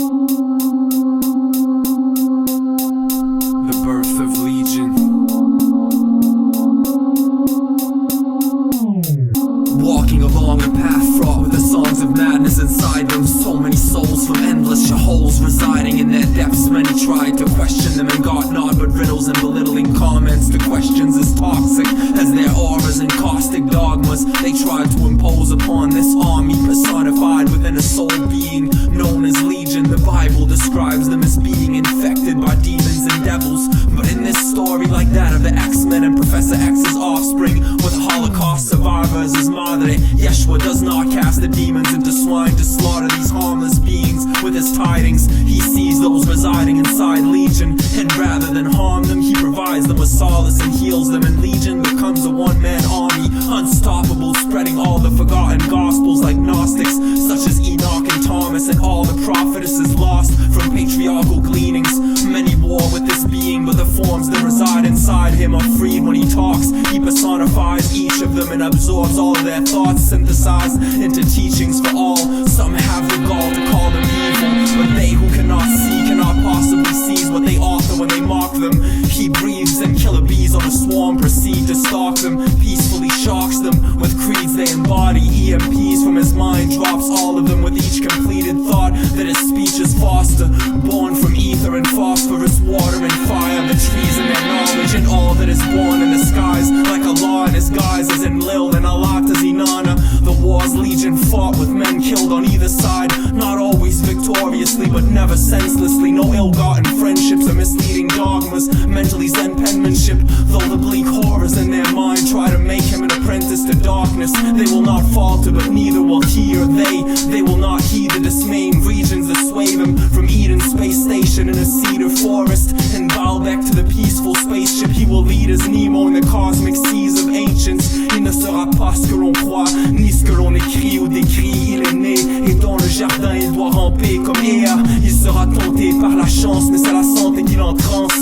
The birth of Legion. Walking along a path fraught with the songs of madness inside them. So many souls from endless holes residing in their depths. Many tried to question them and got naught but riddles and belittling comments to questions as toxic as their auras and caustic dogmas they tried to impose upon this army personified within a soul being known as Legion. The Bible describes them as being infected by demons and devils, but in this story, like that of the X-Men and Professor X's offspring, with Holocaust survivors as Madre, Yeshua does not cast the demons into swine to slaughter these harmless beings with his tidings. He sees those residing inside Legion, and rather than harm them, he provides them with solace and heals them, and Legion becomes a one-man army, unstoppable, spreading all the forgotten gospels like Gnostics, such as Enoch and Thomas, and all the prophetesses lost from patriarchal gleanings. Many war with this being, but the forms that reside inside him are freed when he talks. He personifies each of them and absorbs all of their thoughts, synthesized into teachings for all. Some have the gall to call them evil, but they who cannot see cannot possibly seize what they author when they mock them. He breathes and killer bees on a swarm proceed to stalk them, peacefully shocks them with creeds they embody. EMPs from his mind drops all of them with each completed thought that his speech is foster, born from ether and phosphorus, water and fire, the trees and their knowledge, and all that is born in the skies, like Allah in his guise as in Lil and Allah as Inanna. The wars Legion fought with men killed on either side, not always victoriously but never senselessly. No ill-gotten friendships or misleading dogmas, mentally zen penmanship, though the bleak horrors in their mind try to make him an apprentice to darkness. They will not falter, but neither will he or they will not heed the dismaying regions that sway them from Eden space station in a cedar forest and Baalbek to the peaceful spaceship. He will lead as Nemo in the cosmic seas of ancients. Il ne sera pas ce que l'on croit, ni ce que l'on écrit ou décrit. Il est né et dans le jardin il doit ramper comme Ea. Il sera tenté par la chance, mais c'est la santé qui l'entranse.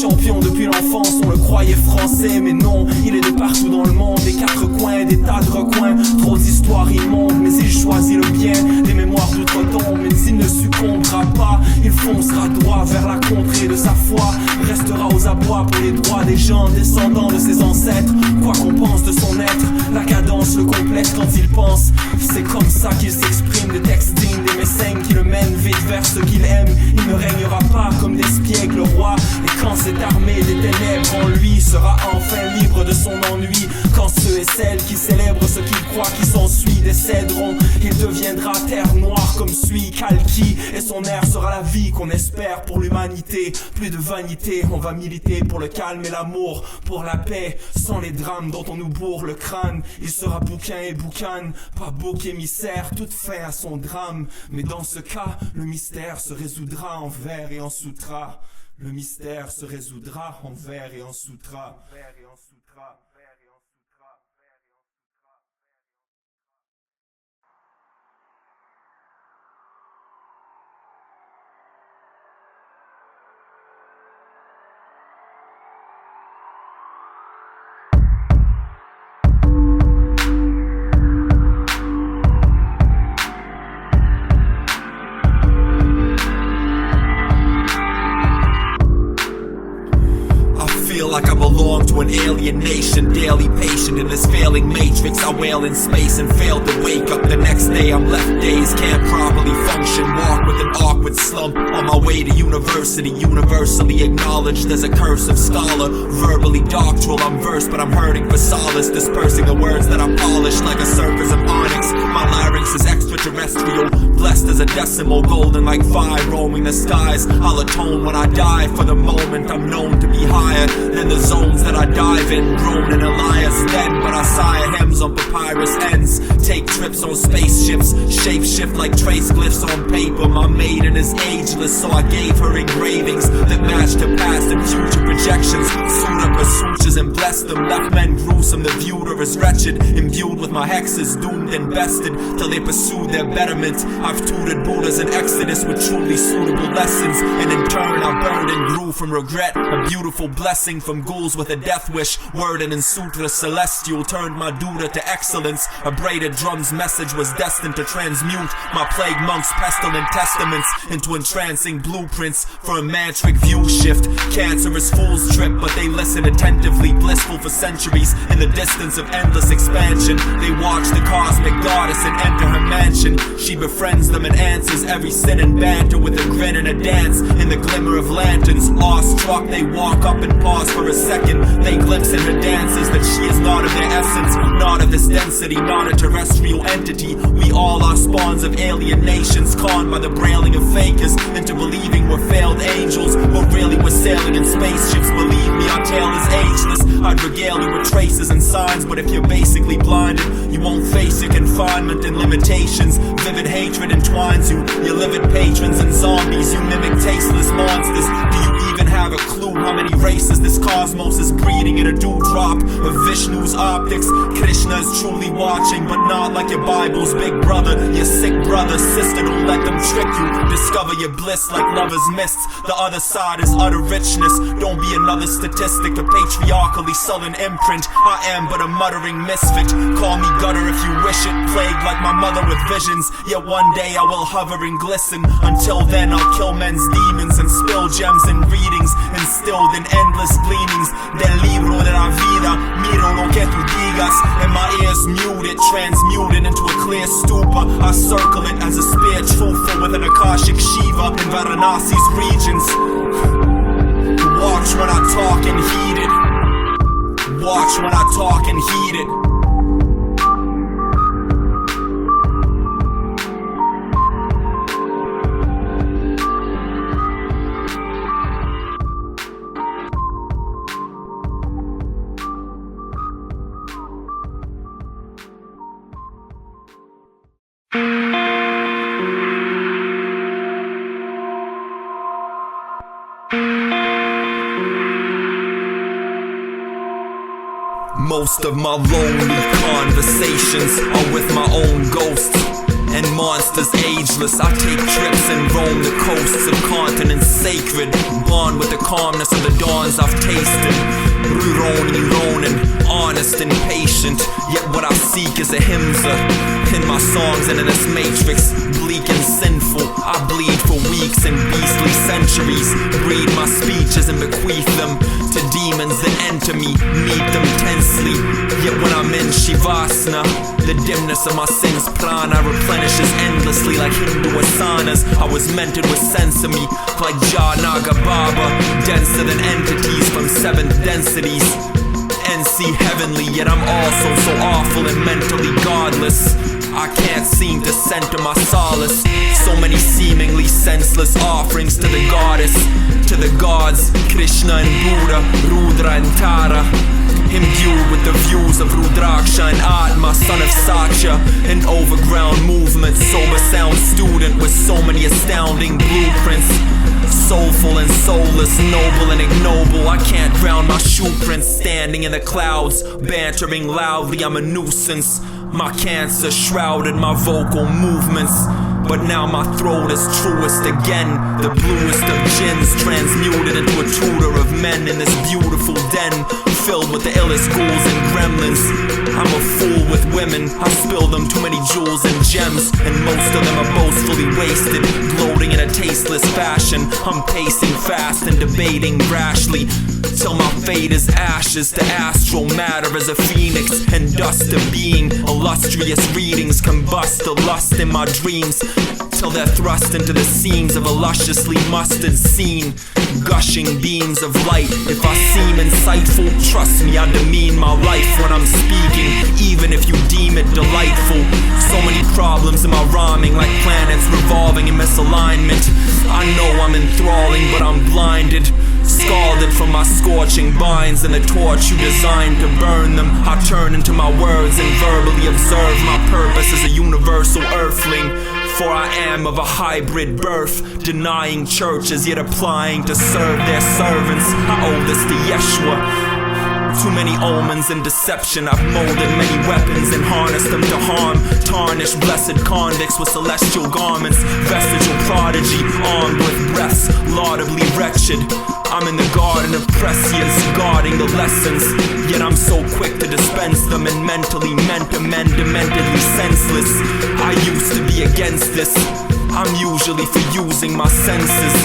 Champion depuis l'enfance, on le croyait français, mais non, il est de partout dans le monde, des quatre coins, des tas de recoins. Trop d'histoires immondes, mais il choisit le bien, des mémoires d'outre-tombe. Mais s'il ne succombera pas, il foncera droit vers la contrée de sa foi. Restera aux abois pour les droits des gens descendants de ses ancêtres. Quoi qu'on pense de son être, la cadence le complète quand il pense. C'est comme ça qu'il s'exprime, des textes dignes des mécènes qui le mènent vite vers ce qu'il aime. Il ne régnera pas comme d'espiègle le roi, et quand cette armée des ténèbres en lui sera enfin libre de son ennui, quand ceux et celles qui célèbrent ce qu'ils croient qui s'ensuit décéderont, il deviendra terre noire comme suit KALKI, et son air sera la vie qu'on espère pour l'humanité. Plus de vanité, on va militer pour le calme et l'amour, pour la paix, sans les drames dont on nous bourre le crâne. Il sera bouquin et boucan, pas bouc émissaire, toute fin à son drame. Mais dans ce cas, le mystère se résoudra en vers et en sutra. Le mystère se résoudra en vers et en sutra. Like I belong to an alien nation, daily patient in this failing matrix. I wail in space and fail to wake up the next day. I'm left dazed, can't properly function. Walk with an awkward slump on my way to university. Universally acknowledged as a cursive scholar, verbally doctoral. I'm versed, but I'm hurting for solace, dispersing the words that I polish like a surface of onyx. My larynx is extraterrestrial, blessed as a decimal, golden like fire roaming the skies. I'll atone when I die. For the moment, I'm known to be higher than the zones that I dive in. Grown in Elias then, but I sire hems on papyrus ends. Take trips on spaceships, shape shift like trace glyphs on paper. My maiden is ageless, so I gave her engravings that matched her past and future projections. Sewed up her sutures and blessed them. Left men gruesome that viewed her as wretched, imbued with my hexes, doomed and bested till they pursued their betterment. I've tutored Buddhas in Exodus with truly suitable lessons, and in turn I burned and grew from regret. A beautiful blessing from ghouls with a death wish. Worded in sutra celestial, turned my Duda to excellence. A braided drum's message was destined to transmute my plague monks' pestilent testaments into entrancing blueprints for a mantric view shift. Cancerous fools trip, but they listen attentively, blissful for centuries in the distance of endless expansion. They watch the cosmic goddess and enter her mansion. She befriends them and answers every sin and banter with a grin and a dance in the glimmer of lanterns. Awestruck, they walk up and pause for a second. They glimpse in her dances that she is not of their essence, not of this density, not a terrestrial entity. We all are spawns of alien nations, conned by the brailing of fakers into believing we're failed angels, but really we're sailing in spaceships. Believe me, our tale is ageless. I'd regale you with traces and signs, but if you're basically blinded, you won't face your confinement and limitations. Vivid hatred entwines you, your livid patrons and zombies. You mimic tasteless monsters. Do you even have a clue how many races this cosmos is breeding in a dewdrop of Vishnu's optics? Krishna is truly watching, but not like your Bible's big brother. Your sick brother, sister, don't let them trick you. Discover your bliss like lovers' mists. The other side is utter richness. Don't be another statistic, a patriarchally sullen imprint. I am but a muttering misfit. Call me gutter if you wish it. Plagued like my mother with visions, yet one day I will hover and glisten. Until then I'll kill men's demons and spill gems in readings, instilled in endless gleanings del libro de la vida. Miro lo que tú digas, and my ears muted, transmuted into a clear stupor. I circle it as a spear truthful with an Akashic Shiva in Varanasi's regions. Watch when I talk and heed it. Watch when I talk and heed it. Most of my lonely conversations are with my own ghosts and monsters ageless. I take trips and roam the coasts of continents sacred, bond with the calmness of the dawns I've tasted. Ronin, honest and patient, yet what I seek is a himsa in my songs and in this matrix, bleak and sinful. I bleed for weeks and beastly centuries, breed my speeches and bequeath them to demons that enter me, meet them tensely. Yet when I'm in Shivasana, the dimness of my sins prana replenishes endlessly like Hindu asanas. I was mentored with sesame like Janaga Baba, denser than entities from seventh densities. NC heavenly, yet I'm also so awful and mentally godless. I can't seem to center my solace. So many seemingly senseless offerings to the goddess, to the gods, Krishna and Buddha, Rudra and Tara. Imbued with the views of Rudraksha and Atma, son of Satya, an overground movement, sober sound student with so many astounding blueprints. Soulful and soulless, noble and ignoble. I can't drown my shoe prints, standing in the clouds, bantering loudly. I'm a nuisance. My cancer shrouded my vocal movements, but now my throat is truest again. The bluest of gins transmuted into a tutor of men in this beautiful den, filled with the illest ghouls and gremlins. I'm a fool with women, I spill them too many jewels and gems, and most of them are boastfully wasted, gloating in a tasteless fashion. I'm pacing fast and debating rashly, till my fate is ashes to astral matter as a phoenix, and dust to being. Illustrious readings combust the lust in my dreams, till they're thrust into the seams of a lusciously mustard scene, gushing beams of light. If I seem insightful, trust me, I demean my life when I'm speaking, even if you deem it delightful. So many problems in my rhyming, like planets revolving in misalignment. I know I'm enthralling, but I'm blinded, scalded from my scorching binds and the torch you designed to burn them. I turn into my words and verbally observe my purpose as a universal earthling, For I am of a hybrid birth, denying churches yet applying to serve their servants. I owe this to Yeshua. Too many omens and deception. I've molded many weapons and harnessed them to harm. Tarnished blessed convicts with celestial garments. Vestigial prodigy, armed with breaths, laudably wretched. I'm in the garden of prescience, guarding the lessons. Yet I'm so quick to dispense them and mentally meant to mend, dementedly senseless. I used to be against this. I'm usually for using my senses,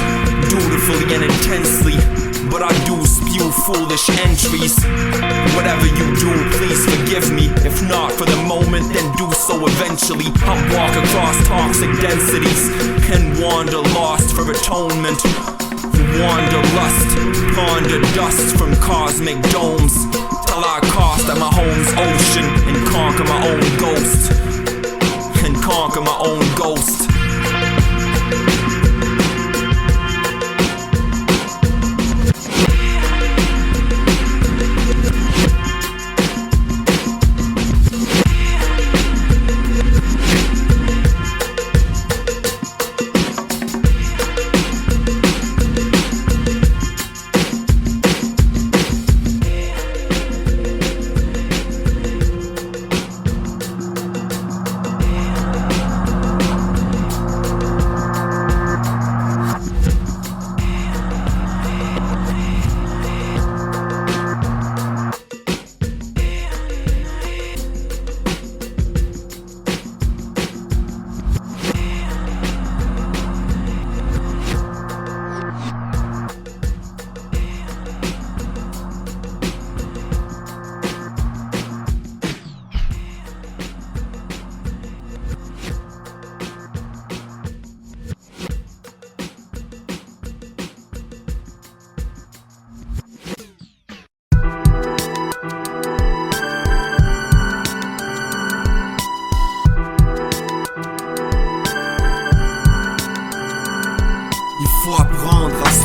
dutifully and intensely. But I do spew foolish entries. Whatever you do, please forgive me. If not for the moment, then do so eventually. I'll walk across toxic densities and wander lost for atonement. Wander lust, ponder dust from cosmic domes, till I cast at my home's ocean and conquer my own ghost. And conquer my own ghost.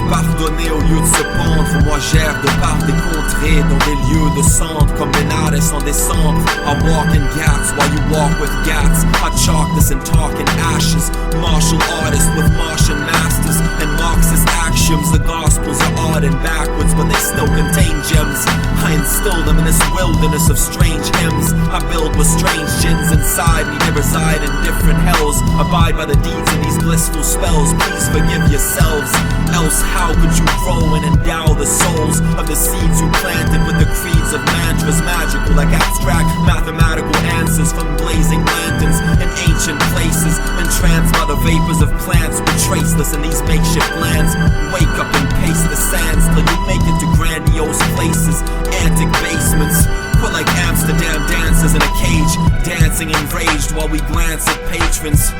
Pardonner au lieu de se pendre. Moi j'erre de par des contrées dans des lieux de centre comme Benares en décembre. I walk in gats while you walk with gats. I chalk this and talk in ashes. Martial artist with Martian masters and Marxist axioms. The gospels are odd and backwards, but they still contain gems. I instill them in this wilderness of strange hymns. I build with strange jinns inside me. They reside in different hells. Abide by the deeds of these blissful spells. Please forgive yourselves. Else how could you grow and endow the souls of the seeds you planted with the creeds of mantras, magical like abstract mathematical answers from blazing lanterns in ancient places, entranced by the vapors of plants. We're traceless in these makeshift lands. Wake up and pace the sands till you make it to grandiose places, antic basements. Put like Amsterdam dancers in a cage, dancing enraged while we glance at patrons.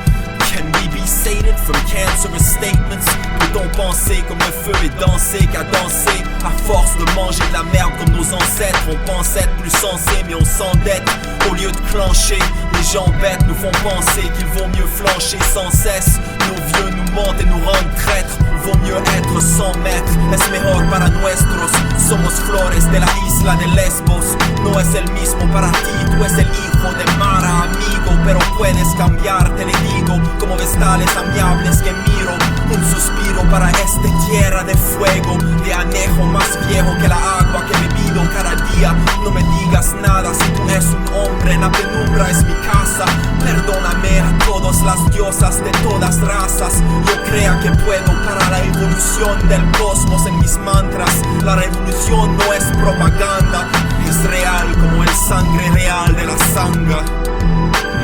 Can we be sated from cancerous statements? Peut-on penser comme le feu et danser qu'à danser? À force de manger de la merde comme nos ancêtres, on pense être plus sensé mais on s'endette. Au lieu de clencher, les gens bêtes nous font penser qu'il vaut mieux flancher sans cesse. Nos vieux nous mentent et nous rendent traîtres. Vaut mieux être 100 mètres. Es mejor para nuestros. Somos flores de la isla de Lesbos. No es el mismo para ti, tú es el hijo de Mara, amigo. Pero puedes cambiar, te le digo, como vestales amiables que miro. Un suspiro para esta tierra de fuego, de anejo más viejo que la agua que he bebido cada día. No me digas nada si tú eres un hombre, la penumbra es mi casa. Perdóname a todas las diosas de todas razas. Yo crea que puedo para la evolución del cosmos en mis mantras. La revolución no es propaganda, es real como el sangre real de la sanga.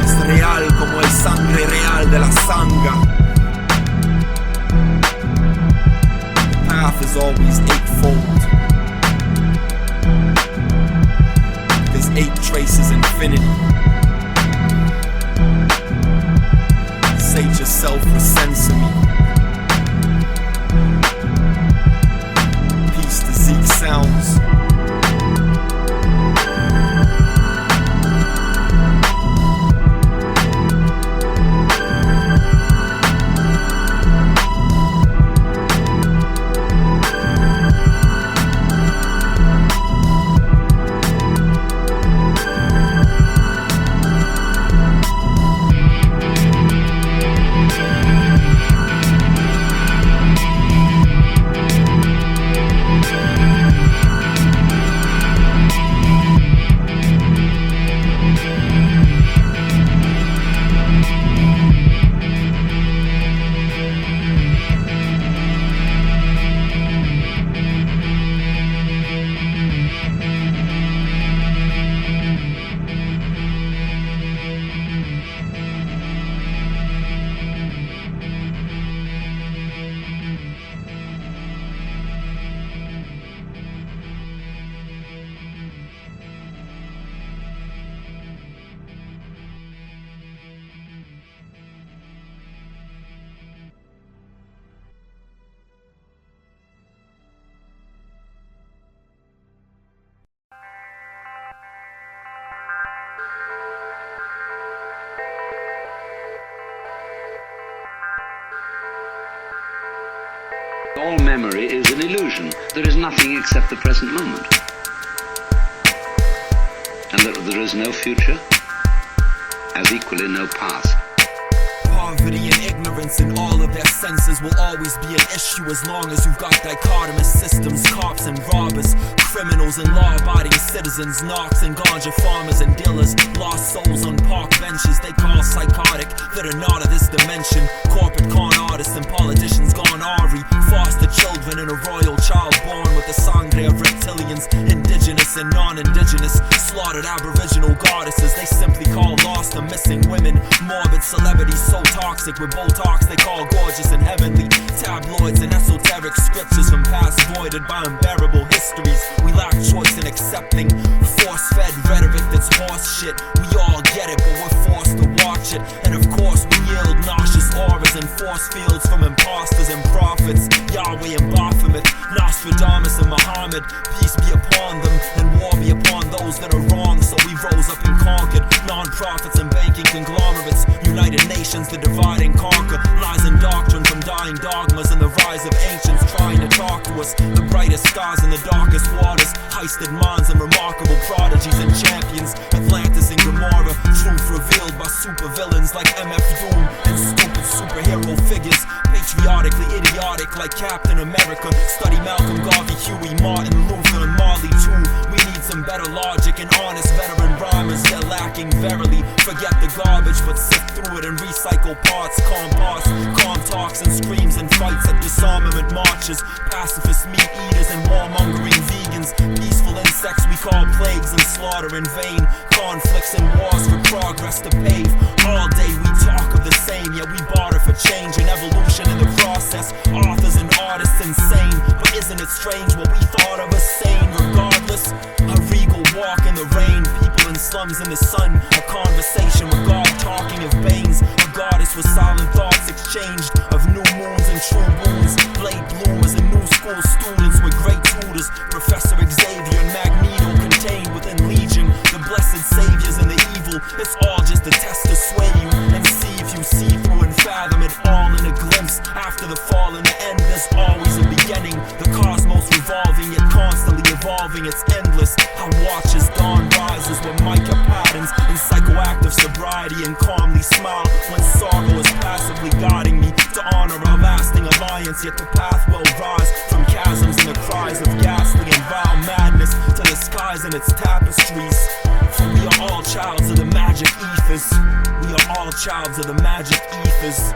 Es real como el sangre real de la sanga. The path is always eightfold. There's 8 traces infinity. Sate yourself with sesame. Peace to Zeke sounds. All memory is an illusion. There is nothing except the present moment. And that there is no future, as equally no past. Poverty and ignorance in all of their senses will always be an issue as long as you've got dichotomous systems, cops and robbers, criminals and law-abiding citizens, narcs and ganja farmers and dealers, lost souls on park benches they call psychotic, that are not of this dimension, corporate con artists and politicians gone Ari, foster children and a royal child born with the sangre of reptilians, indigenous and non-indigenous, slaughtered aboriginal goddesses they simply call lost or missing women, morbid celebrities so toxic with Botox they call gorgeous and heavenly, tabloids and esoteric scriptures from past voided by unbearable histories. We lack choice in accepting force-fed rhetoric that's horse shit. We all get it, but we're forced to watch it. And of course we yield nauseous auras and force fields from imposters and prophets, Yahweh and Baphomet, Nostradamus and Muhammad. Peace be upon them and war be upon those that are wrong. So we rose up and conquered non-profits and banking conglomerates, United Nations, the divide and conquer, lies and doctrine from dying dogmas and the rise of ancients trying to talk to us. The brightest stars in the darkest waters, heisted minds and remarkable prodigies and champions, Atlantis and Gomorrah, truth revealed by supervillains like MF Doom and stupid superhero figures, patriotically idiotic like Captain America. Study Malcolm Garvey, Huey, Martin Luther and Marley too. We need some better logic and honest veteran rhymers, they're lacking verily. Forget the garbage but sift through it and recycle parts, compost, calm talks and screams and fights at disarmament marches, pacifist meat eaters and warmongering vegans, peaceful insects we call plagues and slaughter in vain, conflicts and wars for progress to pave. All day we talk of the same, yet we barter for change and evolution in the process. Authors and artists insane, but isn't it strange what we thought of as sane? Regardless, a regal walk in the rain, people in slums in the sun, a conversation with God talking of Banes, a goddess with silent thoughts exchanged of new moons and true wounds, late bloomers and new school students with great tutors, Professor Xavier and Magneto contained within Legion, the blessed saviors and the evil. It's all just a test to sway you and see if you see through and fathom it all in a glimpse. After the fall and the end, there's always a beginning. The cosmos revolving yet constantly evolving, it's endless. I watch as dawn rises with mica patterns in psychoactive sobriety and calmly smile when sorrow is passively guiding me to honor our lasting alliance. Yet the path will rise from chasms and the cries of ghastly and vile madness to the skies and its tapestries. For we are all childs of the magic ethers. We are all childs of the magic ethers.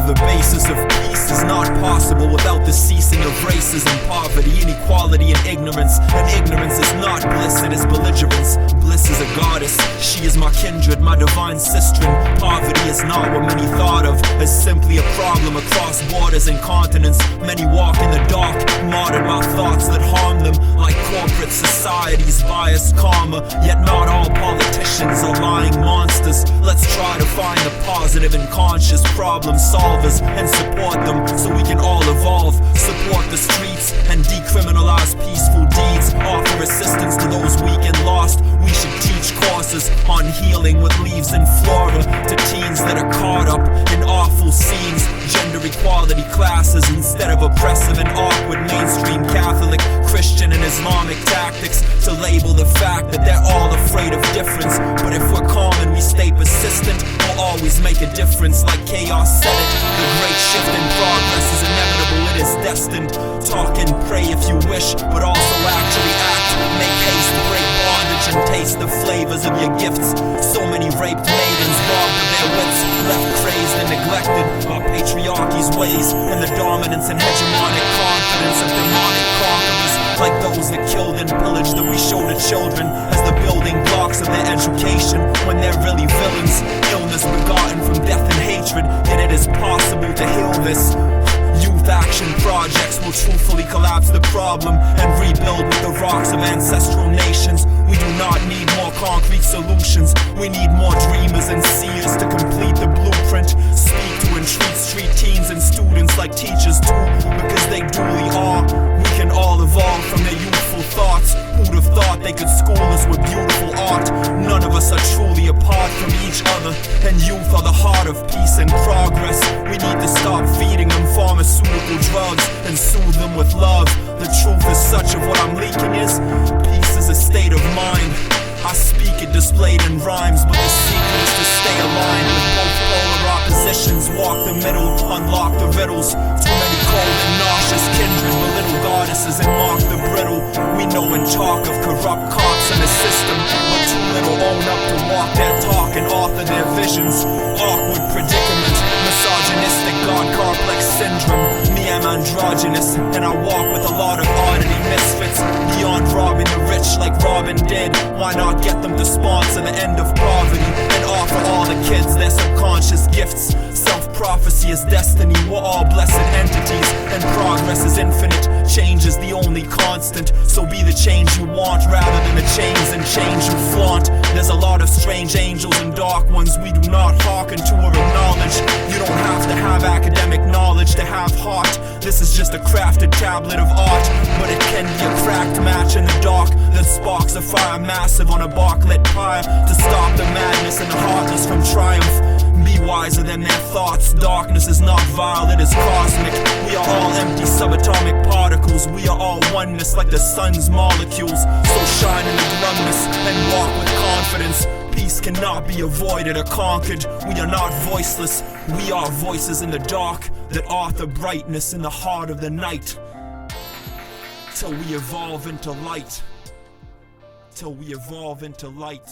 The basis of peace is not possible without the ceasing of races and poverty, inequality and ignorance. And ignorance is not bliss, it is belligerence. Bliss is a goddess, she is my kindred, my divine sistren. Poverty is not what many thought of as simply a problem across borders and continents. Many walk in the dark, martyred by thoughts that harm them, like corporate society's biased karma. Yet not all politicians are lying monsters. Let's try to find the positive and conscious problem solvers and support them so we can all evolve. Support the streets and decriminalize peaceful deeds. Offer assistance to those weak and lost. We should teach courses on healing with leaves and flora to teens that are caught up in awful scenes. Gender equality classes instead of oppressive and awkward mainstream Catholic, Christian and Islamic tactics to label the fact that they're all afraid of difference. But if we're calm and we stay persistent, we'll always make a difference. Like Chaos said it, the great shift in progress is inevitable, it is destined. Talk and pray if you wish, but also actually act. Make haste to break bondage and taste the flavors of your gifts. So many raped maidens robbed of their wits, left crazed and neglected by patriarchy's ways and the dominance and hegemonic confidence of demonic conquerors, like those that killed and pillaged, that we show to children as the building blocks of their education when they're really villains. Illness begotten from death and hatred, yet it is possible to heal this. Youth action projects will truthfully collapse the problem and rebuild with the rocks of ancestral nations. We do not need more concrete solutions. We need more dreamers and seers to complete the blueprint. Speak to and treat street teens and students like teachers too, because they duly are. We can all evolve from their youthful thoughts. Who'd have thought they could school us with beautiful art? None of us are truly apart from each other, and youth are the heart of peace and progress. We need to stop feeding them pharmaceutical drugs and soothe them with love. The truth is such of what I'm leaking is, peace is a state of mind. I speak it displayed in rhymes, but the secret is to stay aligned with both polar oppositions. Walk the middle, unlock the riddles. Too many cold and nauseous kindred belittle goddesses and mock the brittle. We know and talk of corrupt cocks in the system, but too little own up to walk their talk and author their visions. Awkward predicament, misogynistic god complex syndrome. Me, I'm androgynous, and I walk with a lot of oddity misfits. Beyond robbing the rich like Robin did, why not get them to sponsor the end of poverty and offer all the kids their subconscious gifts? Self-prophecy is destiny, we're all blessed entities, and progress is infinite. Change is the only constant, so be the change you want rather than the chains and change you flaunt. There's a lot of strange angels and dark ones we do not hearken to or acknowledge. You don't have to have academic knowledge to have heart. This is just a crafted tablet of art, but it can be a cracked match in the dark that sparks a fire massive on a bark-lit pyre to stop the madness and the heartless from triumph. Be wiser than their thoughts. Darkness is not vile, it is cosmic. We are all empty subatomic particles. We are all oneness like the sun's molecules. So shine in the glumness and walk with confidence. Peace cannot be avoided or conquered. We are not voiceless. We are voices in the dark that author brightness in the heart of the night. Till we evolve into light. Till we evolve into light.